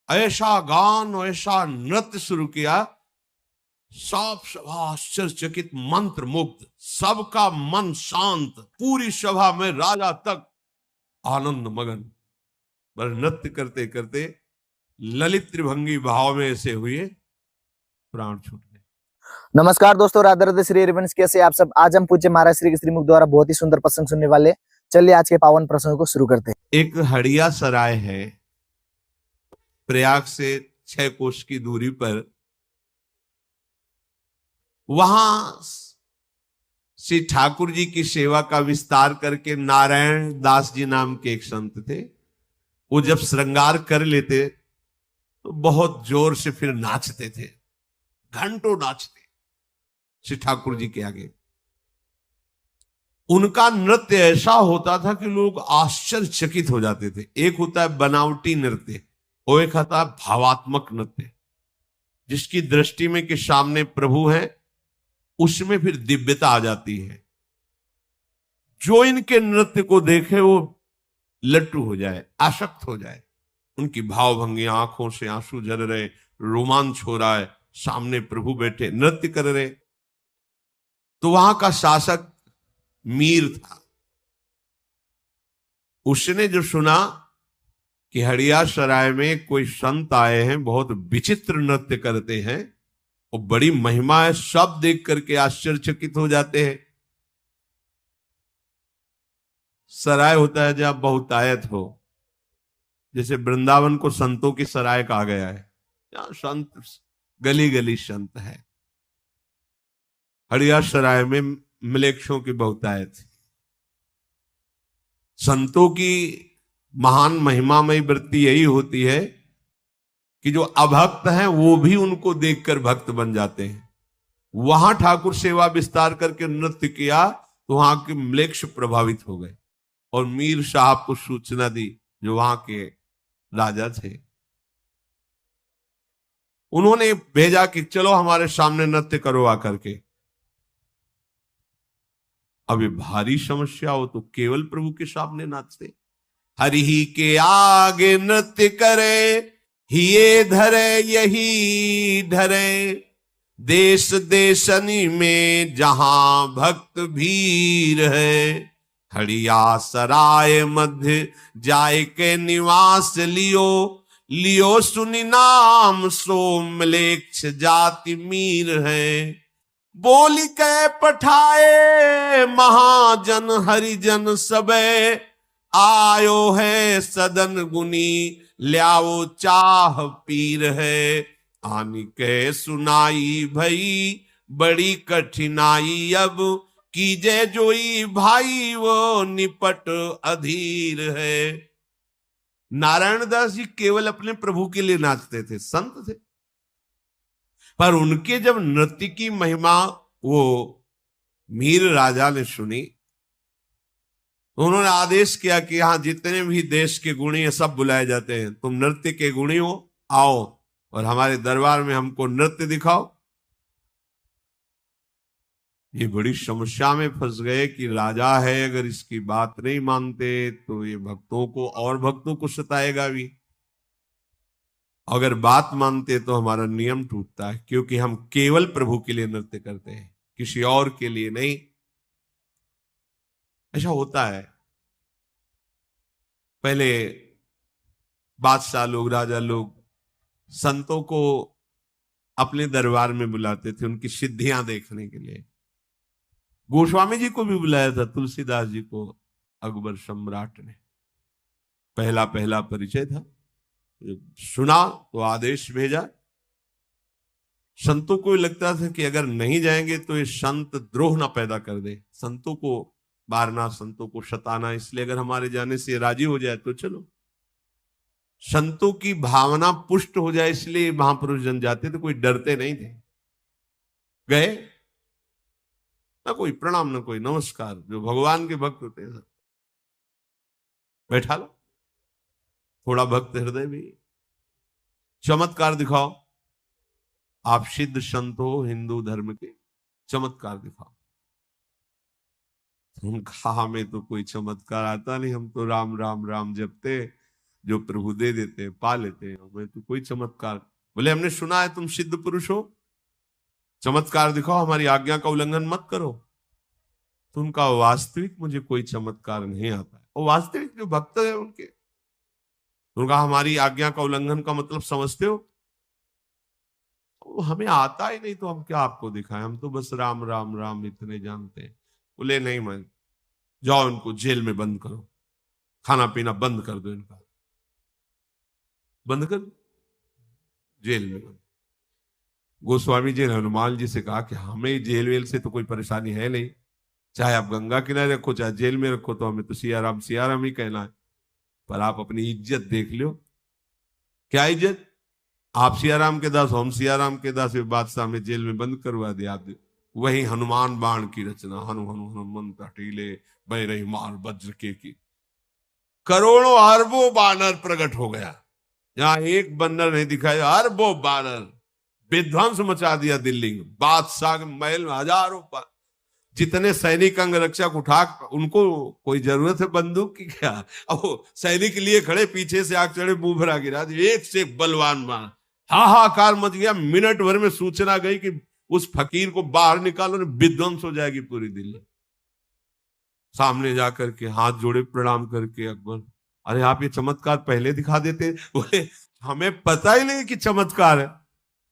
ऐसा गान और ऐसा नृत्य शुरू किया, सब सभा आश्चर्यचकित, मंत्र मुग्ध, सबका मन शांत, पूरी सभा में राजा तक आनंद मगन। पर नृत्य करते करते ललित त्रिभंगी भाव में ऐसे हुए प्राण छूट गए। नमस्कार दोस्तों, राधे राधे, श्री हरिवंश। कैसे आप सब? आज हम पूज्य महाराज श्री श्रीमुख द्वारा बहुत ही सुंदर प्रसंग सुनने वाले। चलिए आज के पावन प्रसंग को शुरू करते हैं। एक हड़िया सराय है, प्रयाग से 6 कोस की दूरी पर। वहां श्री ठाकुर जी की सेवा का विस्तार करके नारायण दास जी नाम के एक संत थे। वो जब श्रृंगार कर लेते तो बहुत जोर से फिर नाचते थे, घंटों नाचते श्री ठाकुर जी के आगे। उनका नृत्य ऐसा होता था कि लोग आश्चर्यचकित हो जाते थे। एक होता है बनावटी नृत्य, और एक होता है भावात्मक नृत्य, जिसकी दृष्टि में कि सामने प्रभु है, उसमें फिर दिव्यता आ जाती है। जो इनके नृत्य को देखे वो लट्टू हो जाए, आसक्त हो जाए। उनकी भावभंगी, आंखों से आंसू झर रहे, रोमांच हो रहा है, सामने प्रभु बैठे नृत्य कर रहे। तो वहां का शासक मीर था। उसने जो सुना कि हड़िया सराय में कोई संत आए हैं, बहुत विचित्र नृत्य करते हैं और बड़ी महिमा है, सब देख करके आश्चर्यचकित हो जाते हैं। सराय होता है जहां बहुतायत हो, जैसे वृंदावन को संतों की सराय कहा गया है, जहां संत गली गली संत है। हड़िया सराय में मलेच्छों की बहुतायत। संतों की महान महिमामयी वृत्ति यही होती है कि जो अभक्त हैं वो भी उनको देखकर भक्त बन जाते हैं। वहां ठाकुर सेवा विस्तार करके नृत्य किया तो वहां के म्लेच्छ प्रभावित हो गए और मीर साहब को सूचना दी, जो वहां के राजा थे। उन्होंने भेजा कि चलो हमारे सामने नृत्य करो आकर के। अभी भारी समस्या हो तो केवल प्रभु के सामने नाचते। हरि ही के आगे नृत्य करे, हिये धरे यही धरे, देश देशनी में जहां भक्त भीर है, हड़िया सराय मध्य जाय के निवास लियो, लियो सुनि नाम सो म्लेच्छ जाति मीर है, बोली के पठाए महाजन हरिजन सबे, आयो है सदन गुनी ल्याओ चाह पीर है, आनी के सुनाई भई बड़ी कठिनाई, अब कीजे जोई भाई वो निपट अधीर है। नारायण दास जी केवल अपने प्रभु के लिए नाचते थे, संत थे, पर उनके जब नृत्य की महिमा वो मीर राजा ने सुनी, उन्होंने आदेश किया कि यहां जितने भी देश के गुणी हैं सब बुलाए जाते हैं, तुम नृत्य के गुणी हो, आओ और हमारे दरबार में हमको नृत्य दिखाओ। ये बड़ी समस्या में फंस गए कि राजा है, अगर इसकी बात नहीं मानते तो ये भक्तों को और भक्तों को सताएगा भी, अगर बात मानते तो हमारा नियम टूटता है, क्योंकि हम केवल प्रभु के लिए नृत्य करते हैं, किसी और के लिए नहीं। ऐसा होता है। पहले बादशाह लोग, राजा लोग संतों को अपने दरबार में बुलाते थे उनकी सिद्धियां देखने के लिए। गोस्वामी जी को भी बुलाया था, तुलसीदास जी को अकबर सम्राट ने। पहला पहला परिचय था, सुना तो आदेश भेजा। संतों को लगता था कि अगर नहीं जाएंगे तो ये संत द्रोह ना पैदा कर दे, संतों को मारना, संतों को सताना, इसलिए अगर हमारे जाने से राजी हो जाए तो चलो। संतों की भावना पुष्ट हो जाए इसलिए महापुरुष जन जाते थे, कोई डरते नहीं थे। गए ना कोई प्रणाम ना कोई नमस्कार, जो भगवान के भक्त होते हैं बैठा लो, थोड़ा भक्त हृदय भी, चमत्कार दिखाओ, आप सिद्ध संत हो हिंदू धर्म के, चमत्कार दिखाओ। उनका हमें तो कोई चमत्कार आता नहीं, हम तो राम राम राम जपते, जो प्रभु दे देते हैं पा लेते हैं, हमें तो कोई चमत्कार। बोले हमने सुना है तुम सिद्ध पुरुष हो, चमत्कार दिखाओ, हमारी आज्ञा का उल्लंघन मत करो। तो उनका वास्तविक मुझे कोई चमत्कार नहीं आता है। और वास्तविक जो भक्त है उनके, उनका हमारी आज्ञा का उल्लंघन का मतलब समझते हो? वो हमें आता ही नहीं तो हम क्या आपको दिखाएं, हम तो बस राम राम राम इतने जानते हैं। बोले नहीं, मैं जाओ इनको जेल में बंद करो, खाना पीना बंद कर दो, इनका बंद कर, जेल में बंद। गोस्वामी जी ने हनुमान जी से कहा कि हमें जेल वेल से तो कोई परेशानी है नहीं, चाहे आप गंगा किनारे रखो चाहे जेल में रखो, तो हमें तो सिया राम ही कहना है। पर आप अपनी इज्जत देख लो। क्या इज्जत? आप सियाराम के दास, हम सियाराम के दास, बादशाह में जेल में बंद करवा दिया। आप वही हनुमान बाण की रचना, हनु हनु हनुमंत हटीले बह रही मार वज्र की करोड़ों अरबों बानर प्रकट हो गया। जहां एक बंदर नहीं दिखाया, अरबों बानर विध्वंस मचा दिया दिल्ली में। बादशाह के महल में हजारों जितने सैनिक अंग रक्षक उठा, उनको कोई जरूरत है बंदूक की क्या? अब सैनिक लिए खड़े, पीछे से आग चढ़े, मुंह भरा गिरा, एक से एक बलवान बाण, हाहाकार मच गया। मिनट भर में सूचना गई कि उस फकीर को बाहर निकालो, विध्वंस हो जाएगी पूरी दिल्ली। सामने जाकर के हाथ जोड़े प्रणाम करके अकबर, अरे आप ये चमत्कार पहले दिखा देते। बोले हमें पता ही नहीं कि चमत्कार है,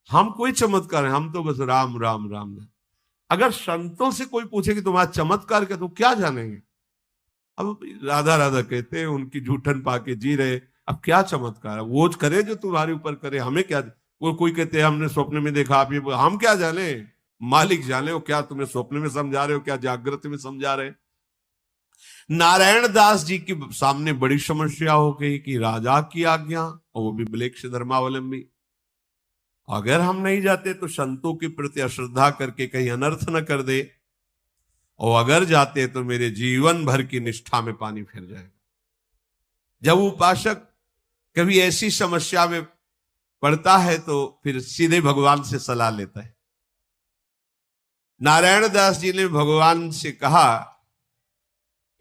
हम कोई चमत्कार है, हम तो बस राम राम राम। अगर संतों से कोई पूछे कि तुम्हारा चमत्कार क्या, तो क्या जानेंगे? अब राधा राधा कहते हैं, उनकी जूठन पाके जी रहे, अब क्या चमत्कार है? वो करे जो तुम्हारे ऊपर करे, हमें क्या? वो कोई कहते हैं हमने स्वप्न में देखा, आप ये, हम क्या जाने? मालिक जाने। हो क्या तुम्हें स्वप्न में समझा रहे हो, क्या जागृत में समझा रहे? नारायण दास जी के सामने बड़ी समस्या हो गई कि राजा की आज्ञा, और वो भी ब्लेक्ष धर्मावलंबी, अगर हम नहीं जाते तो संतों के प्रति अश्रद्धा करके कहीं अनर्थ न कर दे, और अगर जाते तो मेरे जीवन भर की निष्ठा में पानी फिर जाएगा। जब उपासक कभी ऐसी समस्या में पड़ता है तो फिर सीधे भगवान से सलाह लेता है। नारायण दास जी ने भगवान से कहा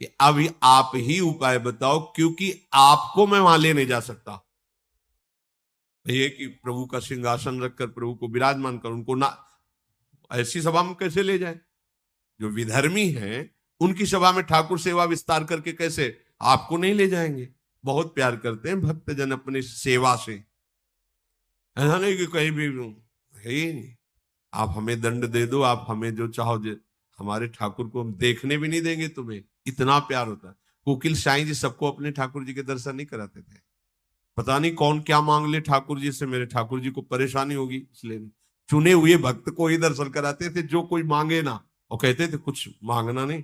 कि अभी आप ही उपाय बताओ, क्योंकि आपको मैं वहां ले नहीं जा सकता। ये कि प्रभु का सिंहासन रखकर प्रभु को विराजमान कर, उनको ना ऐसी सभा में कैसे ले जाए? जो विधर्मी हैं उनकी सभा में ठाकुर सेवा विस्तार करके कैसे आपको नहीं ले जाएंगे? बहुत प्यार करते हैं भक्तजन अपनी सेवा से, ऐसा नहीं कि कहीं भी है ही नहीं। आप हमें दंड दे दो, आप हमें जो चाहो, हमारे ठाकुर को हम देखने भी नहीं देंगे तुम्हें, इतना प्यार होता है। कोकिल साईं जी सबको अपने ठाकुर जी के दर्शन नहीं कराते थे। पता नहीं कौन क्या मांग ले ठाकुर जी से, मेरे ठाकुर जी को परेशानी होगी इसलिए चुने हुए भक्त को ही दर्शन कराते थे, जो कोई मांगे ना। और कहते थे कुछ मांगना नहीं,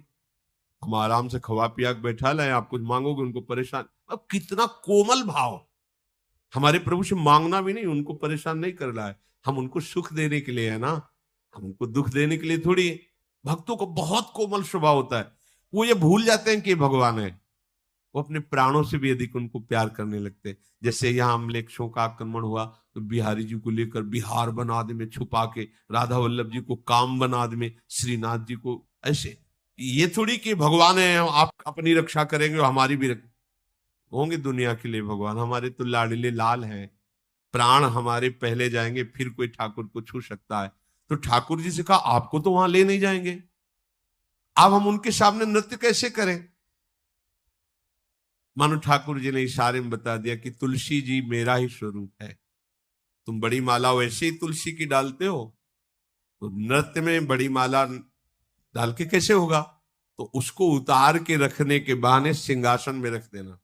हम आराम से खवा पिया बैठा लाए, आप कुछ मांगोगे उनको परेशान। अब कितना कोमल भाव, हमारे प्रभु से मांगना भी नहीं, उनको परेशान नहीं कर रहा है, हम उनको सुख देने के लिए है ना, हम उनको दुख देने के लिए थोड़ी। भक्तों को बहुत कोमल स्वभाव होता है, वो ये भूल जाते हैं कि भगवान है, वो अपने प्राणों से भी अधिक उनको प्यार करने लगते हैं। जैसे यहाँ अम्लेक्षों का आक्रमण हुआ तो बिहारी जी को लेकर बिहार बना दे में छुपा के, राधा वल्लभ जी को काम बना दे में, श्रीनाथ जी को ऐसे। ये थोड़ी कि भगवान है, आप अपनी रक्षा करेंगे और हमारी भी होंगे दुनिया के लिए भगवान। हमारे तो लाडले लाल हैं, प्राण हमारे पहले जाएंगे, फिर कोई ठाकुर को छू सकता है। तो ठाकुर जी से कहा आपको तो वहां ले नहीं जाएंगे, अब हम उनके सामने नृत्य कैसे करें? मानो ठाकुर जी ने इशारे में बता दिया कि तुलसी जी मेरा ही स्वरूप है, तुम बड़ी माला वैसे ही तुलसी की डालते हो, तो नृत्य में बड़ी माला डाल के कैसे होगा? तो उसको उतार के रखने के बहाने सिंहासन में रख देना,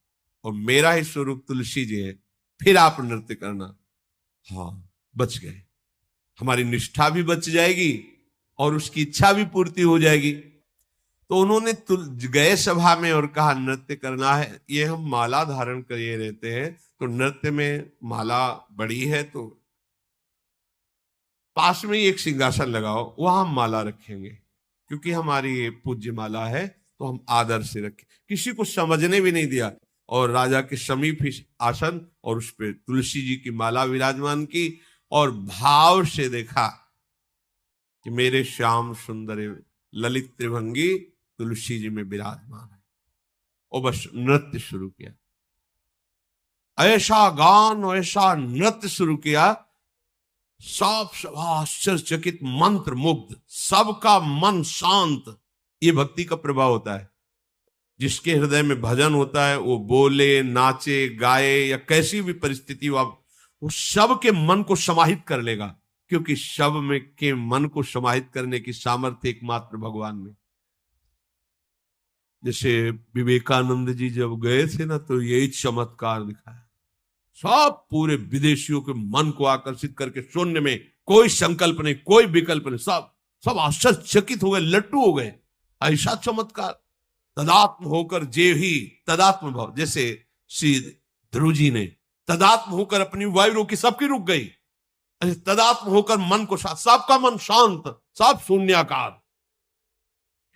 और मेरा ही स्वरूप तुलसी जी है, फिर आप नृत्य करना। हाँ, बच गए, हमारी निष्ठा भी बच जाएगी और उसकी इच्छा भी पूर्ति हो जाएगी। तो उन्होंने गए सभा में और कहा नृत्य करना है, ये हम माला धारण किए रहते हैं, तो नृत्य में माला बड़ी है तो पास में ही एक सिंहासन लगाओ, वहां हम माला रखेंगे, क्योंकि हमारी ये पूज्य माला है तो हम आदर से रखें। किसी को समझने भी नहीं दिया, और राजा के समीप ही आसन और उस पर तुलसी जी की माला विराजमान की, और भाव से देखा कि मेरे श्याम सुंदर ललित त्रिभंगी तुलसी जी में विराजमान है, और बस नृत्य शुरू किया। ऐसा गान और ऐसा नृत्य शुरू किया, सब आश्चर्यचकित, मंत्र मुग्ध, सबका मन शांत। ये भक्ति का प्रभाव होता है। जिसके हृदय में भजन होता है वो बोले, नाचे, गाए या कैसी भी परिस्थिति वो सब के मन को समाहित कर लेगा, क्योंकि सब में के मन को समाहित करने की सामर्थ्य एकमात्र भगवान में। जैसे विवेकानंद जी जब गए थे ना, तो यही चमत्कार दिखाया। सब पूरे विदेशियों के मन को आकर्षित करके, शून्य में कोई संकल्प नहीं, कोई विकल्प नहीं, सब आश्चर्यचकित हो गए, लट्टू हो गए। ऐसा चमत्कार। तदात्म होकर जे ही तदात्म भाव, जैसे श्री ध्रुव जी ने तदात्म होकर अपनी वायु रोकी, सबकी रुक गई। तदात्म होकर मन को शांत, सबका मन शांत, सब शून्याकार,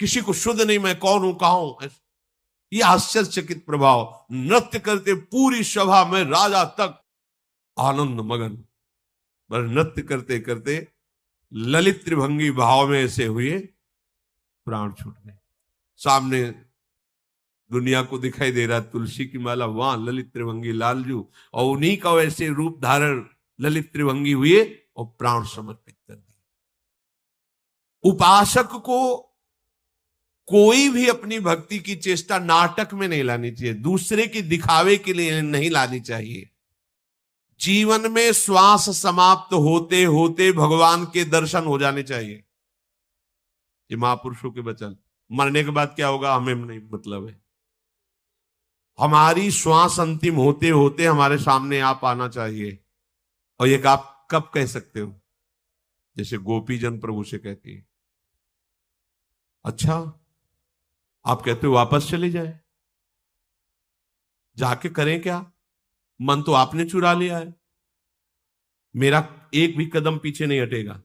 किसी को शुद्ध नहीं, मैं कौन हूं, कहां हूं। यह आश्चर्यचकित प्रभाव। नृत्य करते पूरी सभा में राजा तक आनंद मगन, पर नृत्य करते करते ललित त्रिभंगी भाव में ऐसे हुए, प्राण छूट गए। सामने दुनिया को दिखाई दे रहा तुलसी की माला, वहां ललित त्रिभंगी लालजू, और उन्हीं का वैसे रूप धारण ललित त्रिभंगी हुए और प्राण समर्पित कर दिए। उपासक को कोई भी अपनी भक्ति की चेष्टा नाटक में नहीं लानी चाहिए, दूसरे की दिखावे के लिए नहीं लानी चाहिए। जीवन में श्वास समाप्त होते होते भगवान के दर्शन हो जाने चाहिए। ये महापुरुषों के वचन। मरने के बाद क्या होगा हमें नहीं मतलब है। हमारी श्वास अंतिम होते होते हमारे सामने आप आना चाहिए। और ये आप कब कह सकते हो? जैसे गोपी जन प्रभु से कहती है, अच्छा आप कहते हो वापस चले जाए, जाके करें क्या, मन तो आपने चुरा लिया है, मेरा एक भी कदम पीछे नहीं हटेगा।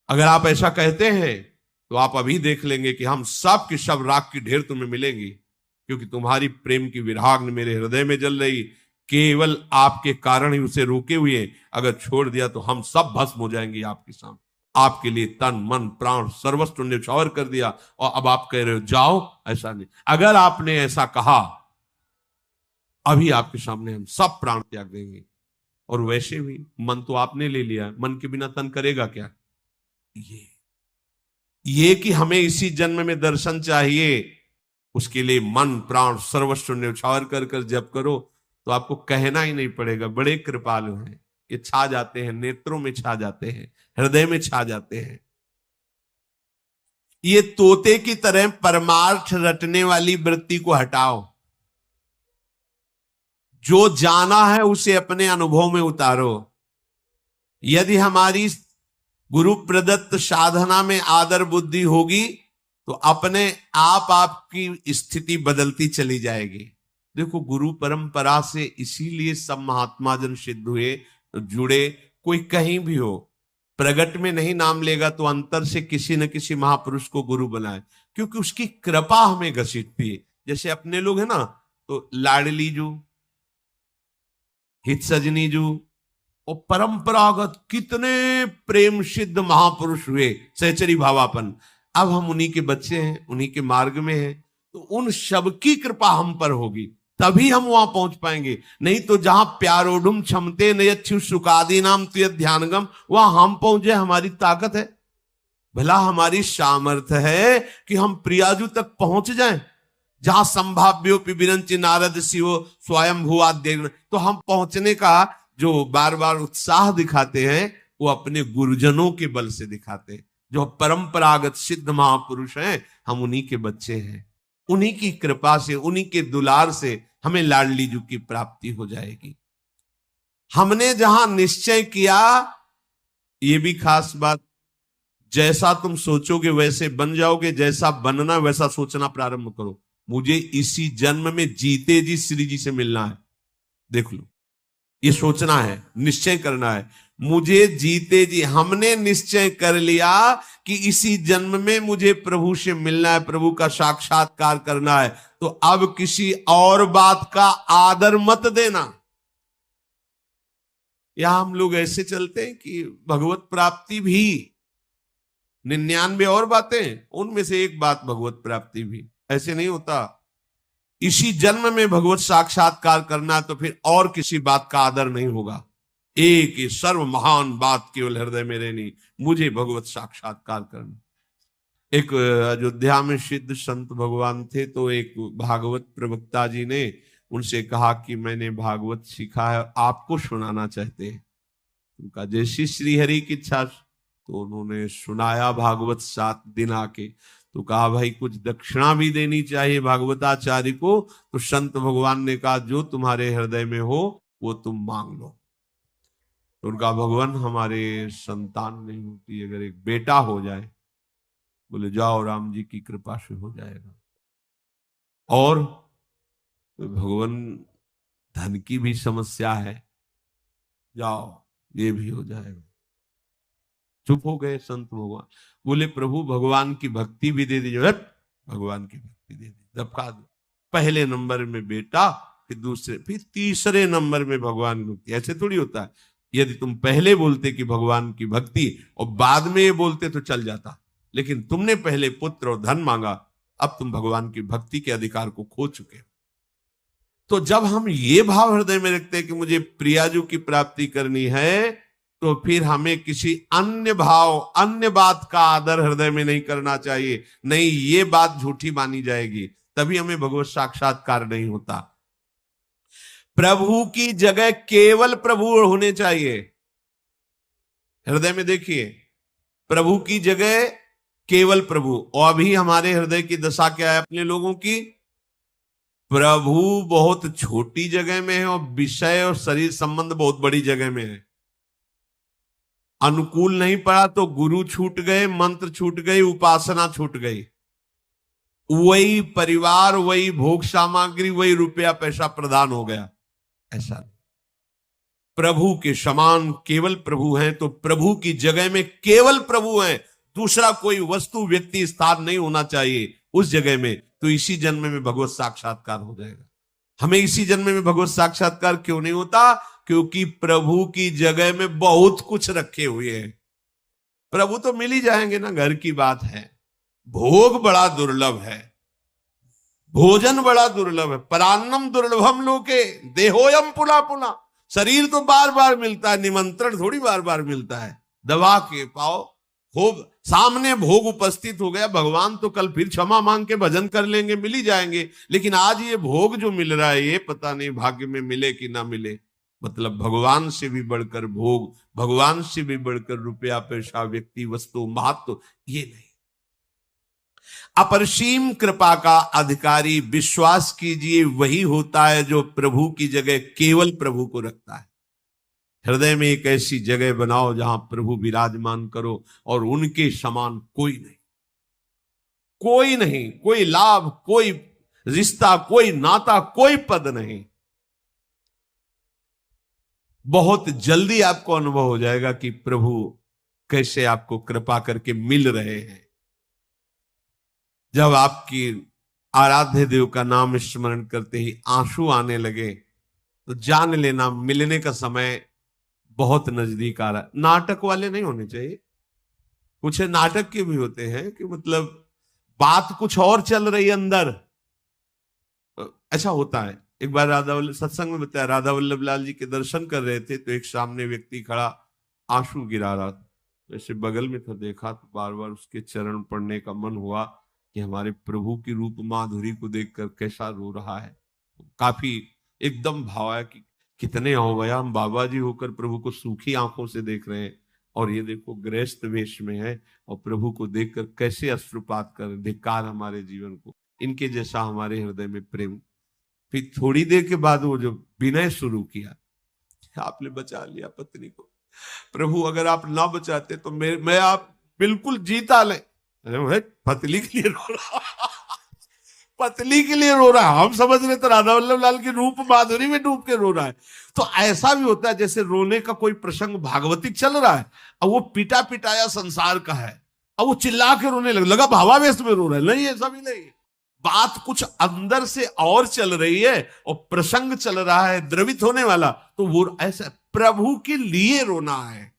अगर आप ऐसा कहते हैं तो आप अभी देख लेंगे कि हम सब की सब राख की ढेर तुम्हें मिलेंगी, क्योंकि तुम्हारी प्रेम की विराग्नि मेरे हृदय में जल रही, केवल आपके कारण ही उसे रोके हुए। अगर छोड़ दिया तो हम सब भस्म हो जाएंगे आपके सामने। आपके लिए तन मन प्राण सर्वस्व न्यौछावर कर दिया, और अब आप कह रहे हो जाओ। ऐसा नहीं। अगर आपने ऐसा कहा, अभी आपके सामने हम सब प्राण त्याग देंगे। और वैसे भी मन तो आपने ले लिया, मन के बिना तन करेगा क्या? ये कि हमें इसी जन्म में दर्शन चाहिए, उसके लिए मन प्राण सर्वस्व न्यौछावर कर कर जप करो, तो आपको कहना ही नहीं पड़ेगा। बड़े कृपालु हैं, ये छा जाते हैं, नेत्रों में छा जाते हैं, हृदय में छा जाते हैं। ये तोते की तरह परमार्थ रटने वाली वृत्ति को हटाओ। जो जाना है उसे अपने अनुभव में उतारो। यदि हमारी गुरु प्रदत्त साधना में आदर बुद्धि होगी तो अपने आप आपकी स्थिति बदलती चली जाएगी। देखो, गुरु परंपरा से इसीलिए सब महात्मा जन सिद्ध हुए, जुड़े। कोई कहीं भी हो, प्रगट में नहीं नाम लेगा तो अंतर से किसी न किसी महापुरुष को गुरु बनाए, क्योंकि उसकी कृपा हमें घसीटती है। जैसे अपने लोग है ना, तो लाडली जू, हित सजनी जू, और परंपरागत कितने प्रेम सिद्ध महापुरुष हुए, सहचरी भावापन। अब हम उन्हीं के बच्चे हैं, उन्हीं के मार्ग में हैं, तो उन सबकी कृपा हम पर होगी, तभी हम वहां पहुंच पाएंगे। नहीं तो जहां प्यारोडुम क्षमते नयच्छु सुखादि नाम तुय ध्यानगम, वहां हम पहुंचे, हमारी ताकत है, भला हमारी सामर्थ्य है कि हम प्रियाजू तक पहुंच जाएं, जहां संभाव्योपि विरंचि नारद शिवो स्वयं भुआद्य। तो हम पहुंचने का जो बार बार उत्साह दिखाते हैं, वो अपने गुरुजनों के बल से दिखाते हैं, जो परंपरागत सिद्ध महापुरुष हैं। हम उन्हीं के बच्चे हैं, उन्हीं की कृपा से, उन्हीं के दुलार से हमें लाडली जू की प्राप्ति हो जाएगी। हमने जहां निश्चय किया, ये भी खास बात, जैसा तुम सोचोगे वैसे बन जाओगे, जैसा बनना वैसा सोचना प्रारंभ करो। मुझे इसी जन्म में जीते जी श्री जी से मिलना है, देख लो, ये सोचना है, निश्चय करना है। मुझे जीते जी, हमने निश्चय कर लिया कि इसी जन्म में मुझे प्रभु से मिलना है, प्रभु का साक्षात्कार करना है, तो अब किसी और बात का आदर मत देना। यहां हम लोग ऐसे चलते हैं कि भगवत प्राप्ति भी 99 और बातें, उनमें से एक बात भगवत प्राप्ति भी। ऐसे नहीं होता। इसी जन्म में भगवत साक्षात्कार करना, तो फिर और किसी बात का आदर नहीं होगा। एक ही सर्व महान बात केवल हृदय में रहनी, मुझे भगवत साक्षात्कार करना। एक अयोध्या में सिद्ध संत भगवान थे, तो एक भागवत प्रवक्ता जी ने उनसे कहा कि मैंने भागवत सीखा है, आपको सुनाना चाहते हैं। उनका जैसी श्री हरि की इच्छा, तो उन्होंने सुनाया भागवत 7 दिन आके। तो कहा भाई कुछ दक्षिणा भी देनी चाहिए भागवताचार्य को। तो संत भगवान ने कहा जो तुम्हारे हृदय में हो वो तुम मांग लो। तो उनका भगवान हमारे संतान नहीं होती, अगर एक बेटा हो जाए, बोले जाओ राम जी की कृपा से हो जाएगा। और भगवान धन की भी समस्या है, जाओ ये भी हो जाएगा। चुप हो गए संत भगवान। बोले प्रभु भगवान की भक्ति भी दे दीजिए। भगवान की भक्ति दे दी, दबका दो। पहले नंबर में बेटा, फिर दूसरे, फिर तीसरे नंबर में भगवान की भक्ति। ऐसे थोड़ी होता है। यदि तुम पहले बोलते कि भगवान की भक्ति और बाद में ये बोलते तो चल जाता, लेकिन तुमने पहले पुत्र और धन मांगा, अब तुम भगवान की भक्ति के अधिकार को खो चुके हो। तो जब हम ये भाव हृदय में रखते हैं कि मुझे प्रियाजू की प्राप्ति करनी है, तो फिर हमें किसी अन्य भाव, अन्य बात का आदर हृदय में नहीं करना चाहिए। नहीं, ये बात झूठी मानी जाएगी, तभी हमें भगवत साक्षात्कार नहीं होता। प्रभु की जगह केवल प्रभु होने चाहिए। हृदय में देखिए, प्रभु की जगह केवल प्रभु। और अभी हमारे हृदय की दशा क्या है अपने लोगों की? प्रभु बहुत छोटी जगह में है और विषय और शरीर संबंध बहुत बड़ी जगह में है। अनुकूल नहीं पड़ा तो गुरु छूट गए, मंत्र छूट गई, उपासना छूट गई। वही परिवार, वही भोग सामग्री, वही रुपया पैसा प्रदान हो गया। ऐसा नहीं। प्रभु के समान केवल प्रभु हैं, तो प्रभु की जगह में केवल प्रभु हैं। दूसरा कोई वस्तु, व्यक्ति, स्थान नहीं होना चाहिए उस जगह में। तो इसी जन्म में भगवत साक्षात्कार हो जाएगा। हमें इसी जन्म में भगवत साक्षात्कार क्यों नहीं होता? क्योंकि प्रभु की जगह में बहुत कुछ रखे हुए हैं। प्रभु तो मिल ही जाएंगे ना, घर की बात है। भोग बड़ा दुर्लभ है, भोजन बड़ा दुर्लभ है। परान्नम दुर्लभम लोके देहोयम पुला पुला। शरीर तो बार बार मिलता है, निमंत्रण थोड़ी बार बार मिलता है। दबा के पाओ, खूब सामने भोग उपस्थित हो गया। भगवान तो कल फिर क्षमा मांग के भजन कर लेंगे, मिल ही जाएंगे। लेकिन आज ये भोग जो मिल रहा है, ये पता नहीं भाग्य में मिले कि ना मिले। मतलब भगवान से भी बढ़कर भोग, भगवान से भी बढ़कर रुपया पैसा, व्यक्ति, वस्तु, महत्व, ये नहीं। अपरसीम कृपा का अधिकारी विश्वास कीजिए वही होता है जो प्रभु की जगह केवल प्रभु को रखता है। हृदय में एक ऐसी जगह बनाओ जहां प्रभु विराजमान करो, और उनके समान कोई नहीं, कोई नहीं, कोई लाभ, कोई रिश्ता, कोई नाता, कोई पद नहीं। बहुत जल्दी आपको अनुभव हो जाएगा कि प्रभु कैसे आपको कृपा करके मिल रहे हैं। जब आपकी आराध्य देव का नाम स्मरण करते ही आंसू आने लगे, तो जान लेना मिलने का समय बहुत नजदीक आ रहा है। नाटक वाले नहीं होने चाहिए। कुछ नाटक के भी होते हैं कि मतलब बात कुछ और चल रही है अंदर, ऐसा होता है। एक बार राधा वल्लभ सत्संग में बताया, राधा वल्लभ लाल जी के दर्शन कर रहे थे, तो एक सामने व्यक्ति खड़ा आंसू गिरा रहा था। वैसे बगल में था, देखा तो बार बार उसके चरण पड़ने का मन हुआ कि हमारे प्रभु की रूप माधुरी को देखकर कैसा रो रहा है। काफी एकदम भाव आया कि कितने हो गया, हम बाबा जी होकर प्रभु को सूखी आंखों से देख रहे हैं, और ये देखो गृहस्थ वेश में है और प्रभु को देखकर कैसे अश्रुपात कर, धिक्कार हमारे जीवन को। इनके जैसा हमारे हृदय में प्रेम। फिर थोड़ी देर के बाद वो जो विनय शुरू किया, आपने बचा लिया पत्नी को, प्रभु अगर आप ना बचाते तो मैं आप बिल्कुल जीता ले। पतली के लिए रो रहा, पतली के लिए रो रहा है। हम समझ रहे तो राधा वल्लभ लाल की रूप माधुरी में डूब के रो रहा है। तो ऐसा भी होता है जैसे रोने का कोई प्रसंग भागवतिक चल रहा है, और वो पिटा पिटाया संसार का है, और वो चिल्ला के रोने लगा भावावेश में रो रहा है। नहीं, ऐसा भी नहीं। बात कुछ अंदर से और चल रही है और प्रसंग चल रहा है द्रवित होने वाला, तो वो ऐसा प्रभु के लिए रोना है।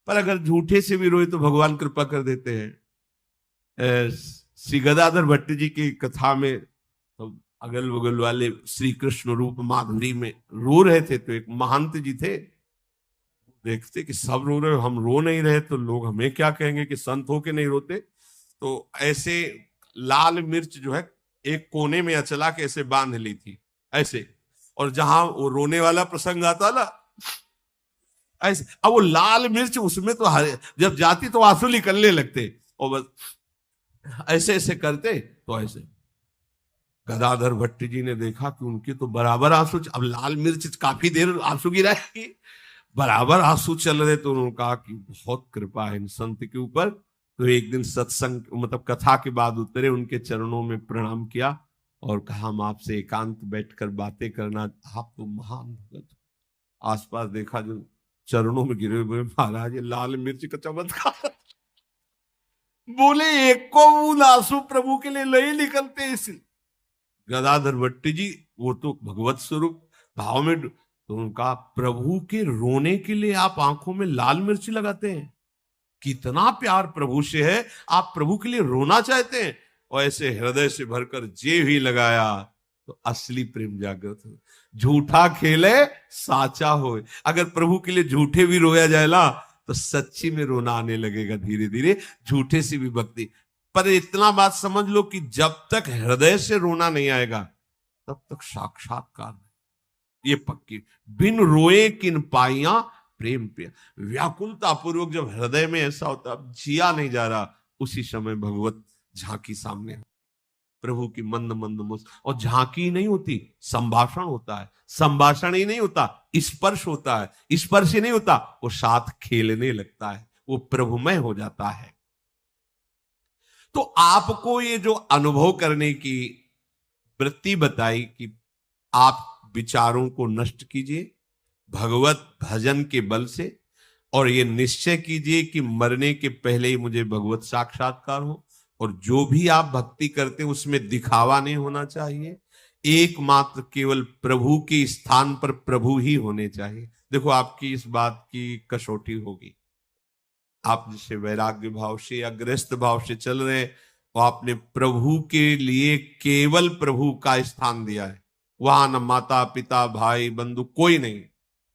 पर अगर झूठे से भी रोए तो भगवान कृपा कर देते हैं। श्री गदाधर भट्ट जी की कथा में तो अगल बगल वाले श्री कृष्ण रूप माधुरी में रो रहे थे, तो एक महंत जी थे, देखते कि सब रो रहे, हम रो नहीं रहे तो लोग हमें क्या कहेंगे कि संत होके नहीं रोते। तो ऐसे लाल मिर्च जो है एक कोने में अचला के ऐसे बांध ली थी ऐसे, और जहां वो रोने वाला प्रसंग आता ना ऐसे, अब वो लाल मिर्च उसमें तो जब जाती तो आंसू निकलने लगते, और बस ऐसे ऐसे करते तो ऐसे गदाधर भट्ट जी ने देखा कि उनके तो बराबर आंसू, अब लाल मिर्च काफी देर आंसू गिराएगी, बराबर आंसू चल रहे, तो उन्होंने कहा कि बहुत कृपा है इन संत के ऊपर। तो एक दिन सत्संग मतलब कथा के बाद उतरे, उनके चरणों में प्रणाम किया और कहा हम आपसे एकांत बैठकर बातें करना, आप तो महान भगत। आसपास देखा जो चरणों में गिरे हुए, महाराज ये लाल मिर्च का चमत्कार। बोले एक को बूंद आंसू प्रभु के लिए नहीं निकलते इस गदाधर भट्ट जी, वो तो भगवत स्वरूप भाव में, तो उनका प्रभु के रोने के लिए आप आंखों में लाल मिर्च लगाते हैं, कितना प्यार प्रभु से है, आप प्रभु के लिए रोना चाहते हैं। और ऐसे हृदय से भरकर जे भी लगाया तो असली प्रेम जागृत हो। झूठा खेले साचा होए, अगर प्रभु के लिए झूठे भी रोया जाए ना तो सच्ची में रोना आने लगेगा धीरे धीरे, झूठे से भी भक्ति। पर इतना बात समझ लो कि जब तक हृदय से रोना नहीं आएगा तब तक साक्षात्कार नहीं, ये पक्की। बिन रोए किन पाइया प्रेम पे, व्याकुलता पूर्वक जब हृदय में ऐसा होता अब जिया नहीं जा रहा, उसी समय भगवत झांकी सामने, प्रभु की मंद मंद मुस्क, और झांकी नहीं होती, संभाषण होता है, संभाषण ही नहीं होता, स्पर्श होता है, स्पर्श ही नहीं होता, वो साथ खेलने लगता है, वो प्रभुमय हो जाता है। तो आपको ये जो अनुभव करने की वृत्ति बताई कि आप विचारों को नष्ट कीजिए भगवत भजन के बल से, और ये निश्चय कीजिए कि मरने के पहले ही मुझे भगवत साक्षात्कार हो, और जो भी आप भक्ति करते हैं उसमें दिखावा नहीं होना चाहिए, एकमात्र केवल प्रभु के स्थान पर प्रभु ही होने चाहिए। देखो आपकी इस बात की कसौटी होगी, आप जैसे वैराग्य भाव से या गृहस्थ भाव से चल रहे हैं, तो आपने प्रभु के लिए केवल प्रभु का स्थान दिया है, वहां न माता पिता भाई बंधु कोई नहीं।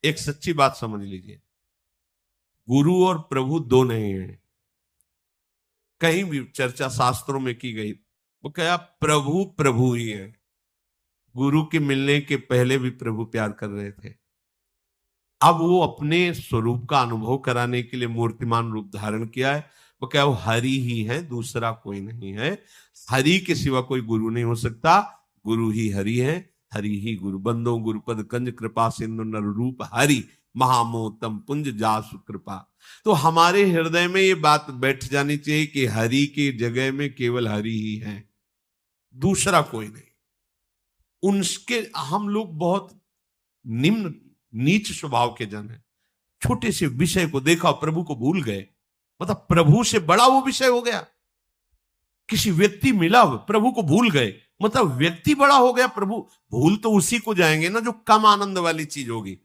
एक सच्ची बात समझ लीजिए, गुरु और प्रभु दो नहीं है, कहीं भी चर्चा शास्त्रों में की गई वो क्या प्रभु प्रभु ही है। गुरु के मिलने के पहले भी प्रभु प्यार कर रहे थे, अब वो अपने स्वरूप का अनुभव कराने के लिए मूर्तिमान रूप धारण किया है, वो क्या वो हरि ही है, दूसरा कोई नहीं है। हरि के सिवा कोई गुरु नहीं हो सकता, गुरु ही हरि है, हरि ही गुरु। बंदो गुरुपद कंज कृपा सिंधु नर रूप हरि, महामोतम पुंज जासु कृपा। तो हमारे हृदय में ये बात बैठ जानी चाहिए कि हरि की जगह में केवल हरि ही है, दूसरा कोई नहीं। उनके हम लोग बहुत निम्न नीच स्वभाव के जन हैं, छोटे से विषय को देखा प्रभु को भूल गए, मतलब प्रभु से बड़ा वो विषय हो गया। किसी व्यक्ति मिला प्रभु को भूल गए, मतलब व्यक्ति बड़ा हो गया, प्रभु भूल तो उसी को जाएंगे ना जो कम आनंद वाली चीज होगी।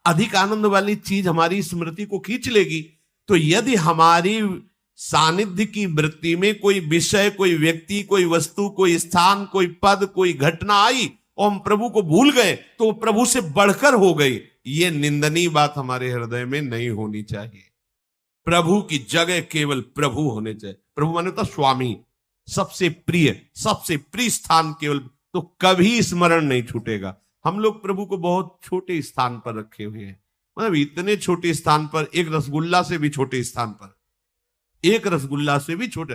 अधिक आनंद वाली चीज हमारी स्मृति को खींच लेगी। तो यदि हमारी सानिध्य की वृत्ति में कोई विषय, कोई व्यक्ति, कोई वस्तु, कोई स्थान, कोई पद, कोई घटना आई और हम प्रभु को भूल गए तो प्रभु से बढ़कर हो गई, ये निंदनीय बात हमारे हृदय में नहीं होनी चाहिए। प्रभु की जगह केवल प्रभु होने चाहिए। प्रभु माने तो स्वामी, सबसे प्रिय स्थान केवल, तो कभी स्मरण नहीं छूटेगा। हम लोग प्रभु को बहुत छोटे स्थान पर रखे हुए हैं, मतलब इतने छोटे स्थान पर, एक रसगुल्ला से भी छोटे स्थान पर, एक रसगुल्ला से भी छोटे।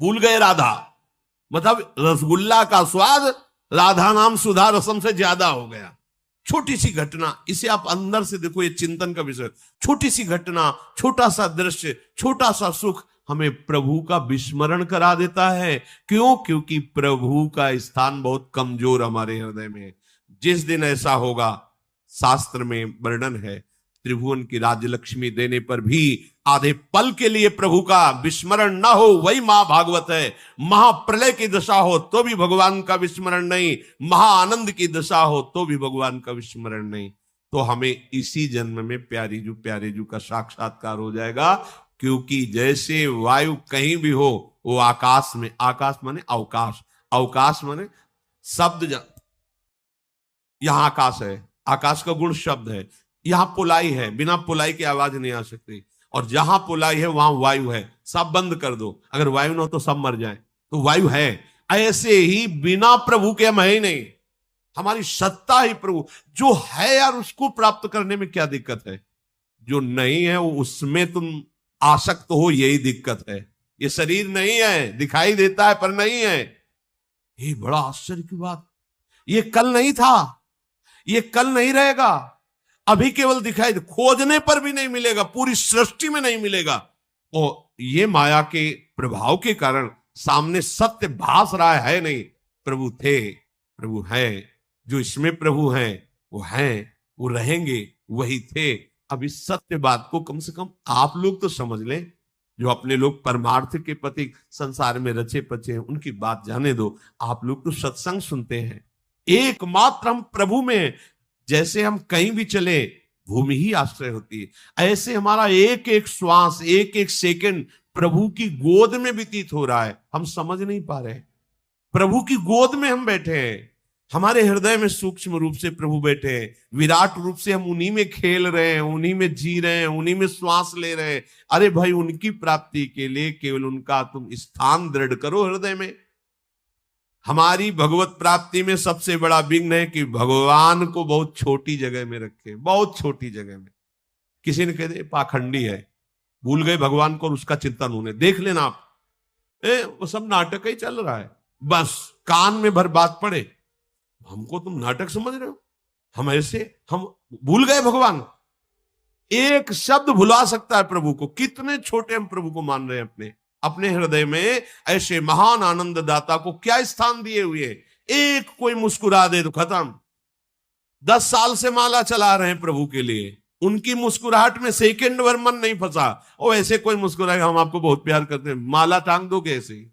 भूल गए राधा, मतलब रसगुल्ला का स्वाद राधा नाम सुधा रसम से ज्यादा हो गया। छोटी सी घटना, इसे आप अंदर से देखो, ये चिंतन का विषय। छोटी सी घटना, छोटा सा दृश्य, छोटा सा सुख हमें प्रभु का विस्मरण करा देता है। क्यों? क्योंकि प्रभु का स्थान बहुत कमजोर हमारे हृदय में है। जिस दिन ऐसा होगा, शास्त्र में वर्णन है, त्रिभुवन की राज्यलक्ष्मी देने पर भी आधे पल के लिए प्रभु का विस्मरण ना हो, वही महाभागवत है। महाप्रलय की दशा हो तो भी भगवान का विस्मरण नहीं, महाआनंद की दशा हो तो भी भगवान का विस्मरण नहीं। तो हमें इसी जन्म में प्यारे जू का साक्षात्कार हो जाएगा। क्योंकि जैसे वायु कहीं भी हो, वो आकाश में, आकाश माने अवकाश, अवकाश माने शब्द यहां आकाश है, आकाश का गुण शब्द है। यहां पुलाई है, बिना पुलाई की आवाज नहीं आ सकती। और जहां पुलाई है वहां वायु है। सब बंद कर दो, अगर वायु ना हो तो सब मर जाए, तो वायु है। ऐसे ही बिना प्रभु के हम है ही नहीं, हमारी सत्ता ही प्रभु। जो है यार उसको प्राप्त करने में क्या दिक्कत है? जो नहीं है उसमें तुम आसक्त हो, यही दिक्कत है। ये शरीर नहीं है, दिखाई देता है पर नहीं है। ये बड़ा आश्चर्य की बात। ये कल नहीं था, ये कल नहीं रहेगा, अभी केवल दिखाई दे, खोजने पर भी नहीं मिलेगा, पूरी सृष्टि में नहीं मिलेगा। और ये माया के प्रभाव के कारण सामने सत्य भास रहा है नहीं। प्रभु थे, प्रभु है, जो इसमें प्रभु हैं वो हैं, वो रहेंगे, वही थे। अब इस सत्य बात को कम से कम आप लोग तो समझ लें। जो अपने लोग परमार्थ के पति संसार में रचे पचे हैं, उनकी बात जाने दो। आप लोग तो सत्संग सुनते हैं, एकमात्र हम प्रभु में। जैसे हम कहीं भी चले भूमि ही आश्रय होती है, ऐसे हमारा एक एक श्वास, एक एक सेकंड प्रभु की गोद में व्यतीत हो रहा है। हम समझ नहीं पा रहे, प्रभु की गोद में हम बैठे हैं। हमारे हृदय में सूक्ष्म रूप से प्रभु बैठे हैं, विराट रूप से हम उन्हीं में खेल रहे हैं, उन्हीं में जी रहे हैं, उन्हीं में श्वास ले रहे हैं। अरे भाई, उनकी प्राप्ति के लिए केवल उनका तुम स्थान दृढ़ करो हृदय में। हमारी भगवत प्राप्ति में सबसे बड़ा विघ्न है कि भगवान को बहुत छोटी जगह में रखे, बहुत छोटी जगह में। किसी ने कह दे पाखंडी है, भूल गए भगवान को और उसका चिंतन होने। देख लेना आप, वो सब नाटक ही चल रहा है, बस कान में भर बात पड़े। हमको तुम नाटक समझ रहे हो? हम ऐसे, हम भूल गए भगवान। एक शब्द भुला सकता है प्रभु को। कितने छोटे हम प्रभु को मान रहे हैं अपने अपने हृदय में। ऐसे महान आनंद दाता को क्या स्थान दिए हुए। एक कोई मुस्कुरा दे तो खत्म। 10 साल से माला चला रहे हैं प्रभु के लिए, उनकी मुस्कुराहट में सेकंड भर मन नहीं फंसा। और ऐसे कोई मुस्कुराए, हम आपको बहुत प्यार करते हैं, माला टांग दोगे ऐसे ही।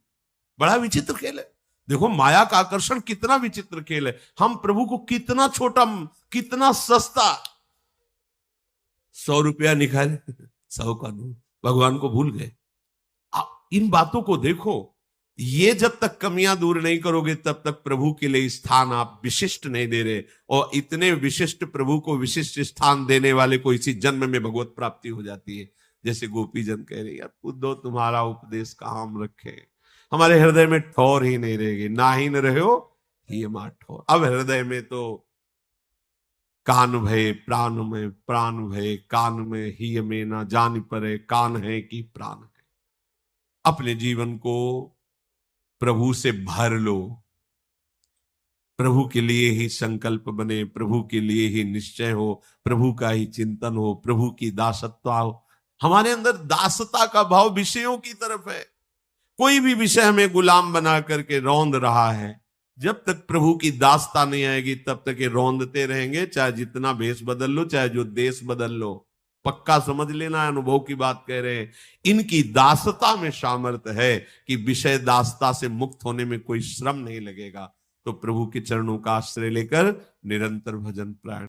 बड़ा विचित्र खेल है। देखो माया का आकर्षण कितना विचित्र खेल है। हम प्रभु को कितना छोटा, कितना सस्ता, 100 रुपया निकाले 100 का दो, भगवान को भूल गए। इन बातों को देखो। ये जब तक कमियां दूर नहीं करोगे तब तक प्रभु के लिए स्थान आप विशिष्ट नहीं दे रहे। और इतने विशिष्ट प्रभु को विशिष्ट स्थान देने वाले को इसी जन्म में भगवत प्राप्ति हो जाती है। जैसे गोपी जन कह रही है, उद्धव तुम्हारा उपदेश काम रखे, हमारे हृदय में ठौर ही नहीं रहेगी। ना ही न रहो ही मां ठौर। अब हृदय में तो कान भय प्राण में, प्राण भय कान में, ही में ना जान परे कान है कि प्राण है। अपने जीवन को प्रभु से भर लो, प्रभु के लिए ही संकल्प बने, प्रभु के लिए ही निश्चय हो, प्रभु का ही चिंतन हो, प्रभु की दासत्व हो। हमारे अंदर दासता का भाव विषयों की तरफ है। कोई भी विषय हमें गुलाम बना करके रौंद रहा है। जब तक प्रभु की दासता नहीं आएगी तब तक ये रौंदते रहेंगे, चाहे जितना भेष बदल लो, चाहे जो देश बदल लो। पक्का समझ लेना, अनुभव की बात कह रहे हैं। इनकी दासता में सामर्थ्य है कि विषय दासता से मुक्त होने में कोई श्रम नहीं लगेगा। तो प्रभु के चरणों का आश्रय लेकर निरंतर भजन प्राण